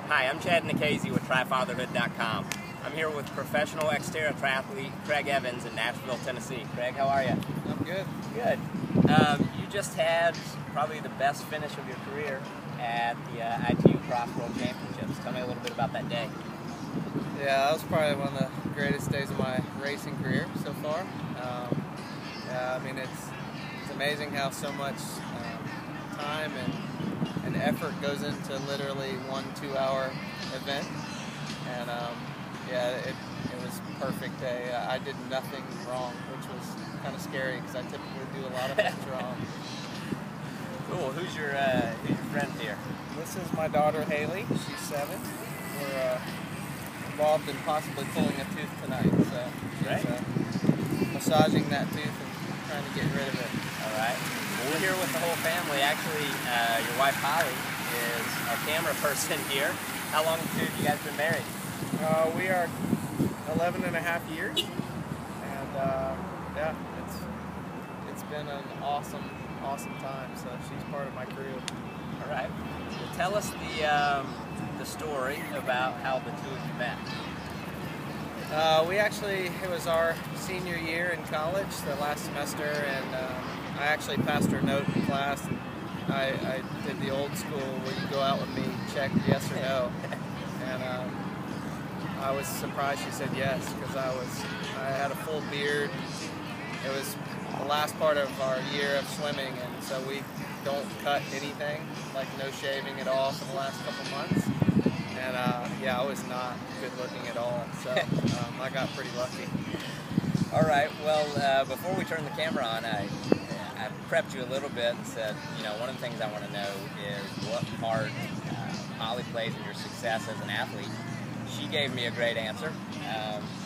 Hi, I'm Chad Nikhazy with TryFatherhood.com. I'm here with professional exterior triathlete Craig Evans in Nashville, Tennessee. Craig, how are you? I'm good. Good. You just had probably the best finish of your career at the ITU Cross World Championships. Tell me a little bit about that day. Yeah, that was probably one of the greatest days of my racing career so far. Yeah, I mean, it's amazing how so much time and effort goes into literally 1-2 hour event. And yeah, it was a perfect day. I did nothing wrong, which was kind of scary because I typically do a lot of things wrong. Cool. Who's your friend here? This is my daughter Haley. She's 7. We're involved in possibly pulling a tooth tonight, so she's massaging that tooth and trying to get rid of it. All right. Well, we're here with the whole family. Actually, your wife Holly is our camera person here. How long have you guys been married? We are 11 and a half years, and yeah, it's been an awesome time. So she's part of my crew. All right. Well, tell us the story about how the two of you met. It was our senior year in college, the last semester, and I actually passed her note in class. And I did the old school where you go out with me, check yes or no, and I was surprised she said yes because I had a full beard. It was the last part of our year of swimming, and so we don't cut anything, like no shaving at all for the last couple months. And yeah, I was not good looking at all, so I got pretty lucky. All right, well, before we turn the camera on, I prepped you a little bit and said, you know, one of the things I want to know is what part Holly plays in your success as an athlete. She gave me a great answer,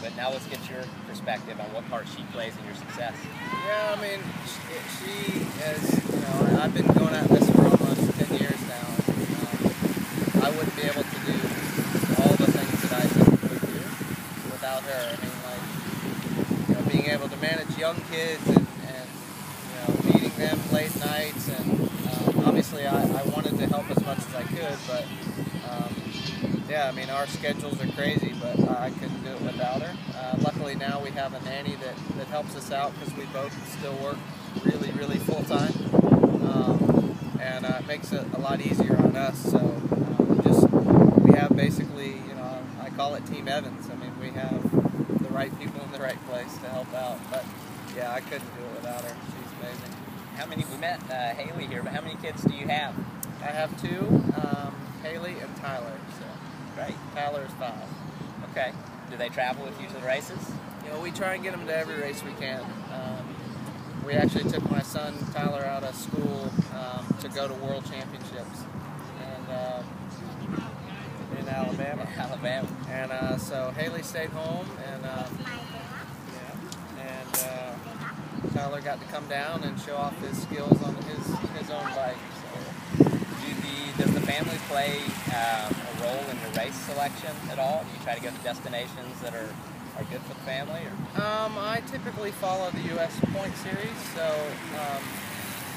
but now let's get your perspective on what part she plays in your success. Yeah, I mean, she is, you know, I've been going at this for almost 10 years now. I wouldn't be able to do all the things that I typically do without her. I mean, like, you know, being able to manage young kids and you know, feeding them late nights, and obviously I wanted to help as much as I could, but yeah, I mean, our schedules are crazy, but I couldn't do it without her. Luckily now we have a nanny that helps us out because we both still work really full-time, and it makes it a lot easier on us. So we have basically, you know, I call it Team Evans. I mean, we have the right people in the right place to help out, but yeah, I couldn't do it without her. She's amazing. We met Haley here, but how many kids do you have? I have 2, Haley and Tyler. So. Great. Tyler's 5. Okay. Do they travel with you to the races? You know, we try and get them to every race we can. We actually took my son Tyler out of school to go to World Championships, and in Alabama. And so Haley stayed home, and Tyler got to come down and show off his skills on his own bike. So. Does the family play a role in your race selection at all? Do you try to go to destinations that are good for the family? Or? I typically follow the U.S. Point Series, so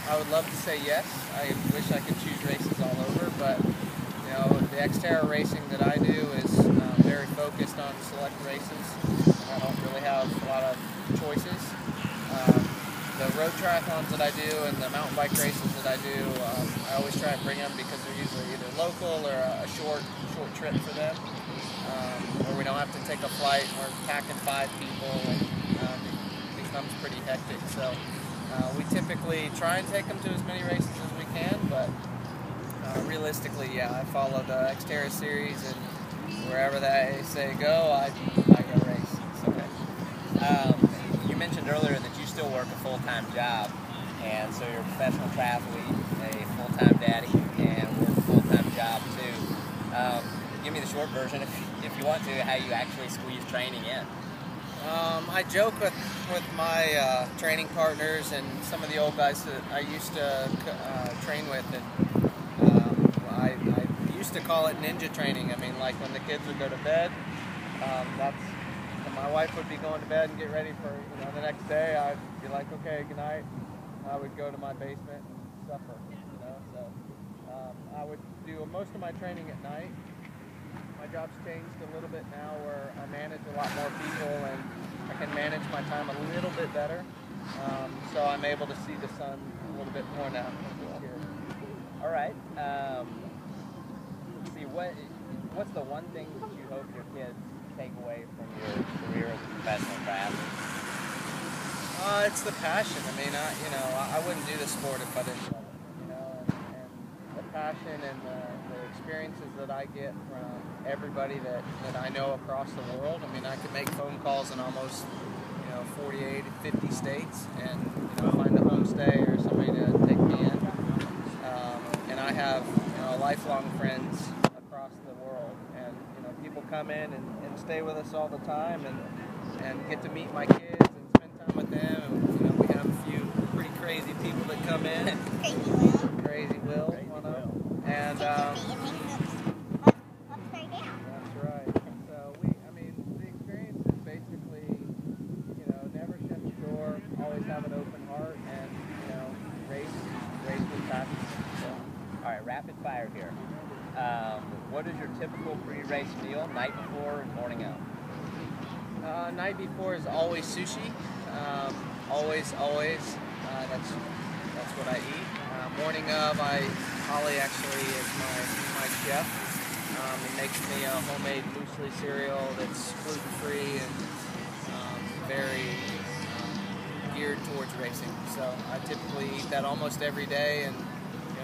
I would love to say yes. I wish I could choose races all over, but you know, the Xterra racing that I do is very focused on select races. I don't really have a lot of choices. The road triathlons that I do and the mountain bike races that I do, I always try and bring them because they're usually either local or a short trip for them, where we don't have to take a flight and we're packing 5 people, and it becomes pretty hectic. So we typically try and take them to as many races as we can, but realistically, yeah, I follow the Xterra series, and wherever they say go, I go race. Okay. You mentioned earlier that you still work a full-time job, and so you're a professional triathlete, a full-time daddy, and work a full-time job too. Give me the short version, if you want to, how you actually squeeze training in. I joke with my training partners and some of the old guys that I used to train with, and I used to call it ninja training. I mean, like when the kids would go to bed, my wife would be going to bed and get ready for, you know, the next day. I'd be like, okay, good night. I would go to my basement and suffer, you know. So I would do most of my training at night, my job's changed a little bit now, where I manage a lot more people and I can manage my time a little bit better. So I'm able to see the sun a little bit more now. All right. Let's see, what's the one thing that you hope your kids take away from your career as a professional triathlete? It's the passion. I mean, I wouldn't do the sport if I didn't love it. And the passion and the experiences that I get from everybody that I know across the world. I mean, I could make phone calls in almost 48, 50 states, and find a homestay or somebody to take me in. And I have lifelong friends across the world, and people come in and stay with us all the time, and get to meet my kids and spend time with them. And we have a few pretty crazy people that come in. Crazy Will, one of them. And that's right. So the experience is basically, never shut the door, always have an open heart, and race with passion. So. All right, rapid fire here. What is your typical pre-race meal, night before and morning of? Night before is always sushi. Always. That's what I eat. Morning of, Holly actually is my chef. He makes me a homemade muesli cereal that's gluten-free and very geared towards racing. So I typically eat that almost every day, and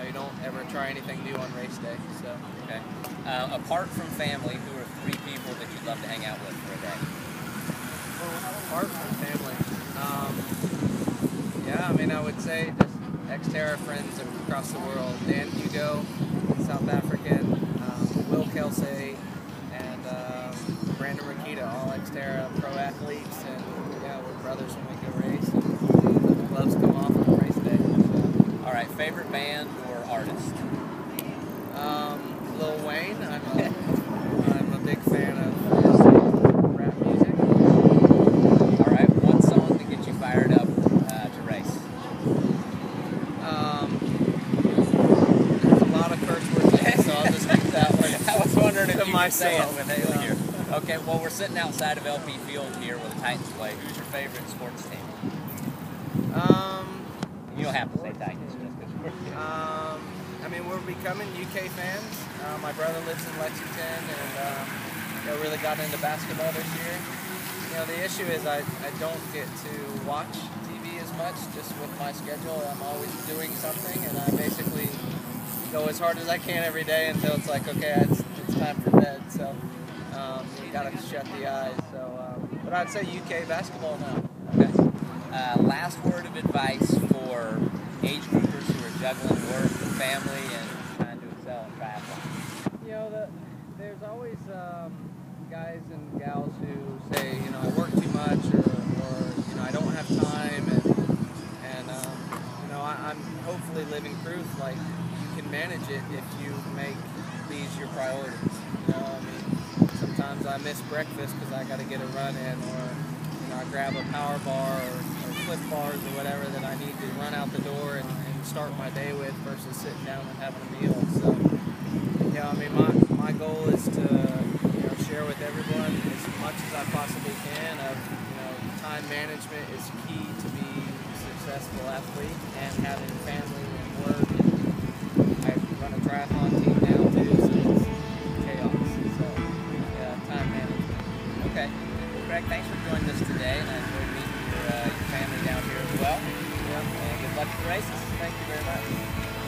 you don't ever try anything new on race day. So okay. Apart from family, who are 3 people that you'd love to hang out with for a day? Apart from family, I would say just Xterra friends across the world. Dan Hugo, South African, Will Kelsey, and Brandon Rakita, all Xterra pro athletes, and we're brothers when we go race. And gloves come off on race day. So. All right, favorite band or artist? Lil Wayne. I'm a big fan of rap music. All right, one song to get you fired up to race? There's a lot of curse words in it, so I'll just keep that one. I was wondering if you could say it myself. with Haley here. Okay, well, we're sitting outside of LP Field here where the Titans play. Who's your favorite sports team? You don't have to say Titans just because we're becoming UK fans. My brother lives in Lexington, and really got into basketball this year. The issue is I don't get to watch TV as much just with my schedule. I'm always doing something, and I basically go as hard as I can every day until it's like, okay, it's time for bed. So you gotta shut the eyes. So, but I'd say UK basketball now. Okay. Last word of advice for age groupers who are juggling work and family and trying to excel in triathlon. There's always guys and gals who say, I work too much, or I don't have time, and I'm hopefully living proof like you can manage it if you make these your priorities. Sometimes I miss breakfast because I got to get a run in, or I grab a power bar or Clif bars or whatever that I need to run out the door and start my day with versus sitting down and having a meal. So, my goal is to share with everyone as much as I possibly can of time management is key to be a successful athlete, and having family and work. I run a triathlon team now too, so it's chaos. So time management. Okay. Well, Greg, thanks for joining us today, and I enjoyed meeting your family down here as well. Yep. And good luck at the races. Thank you very much.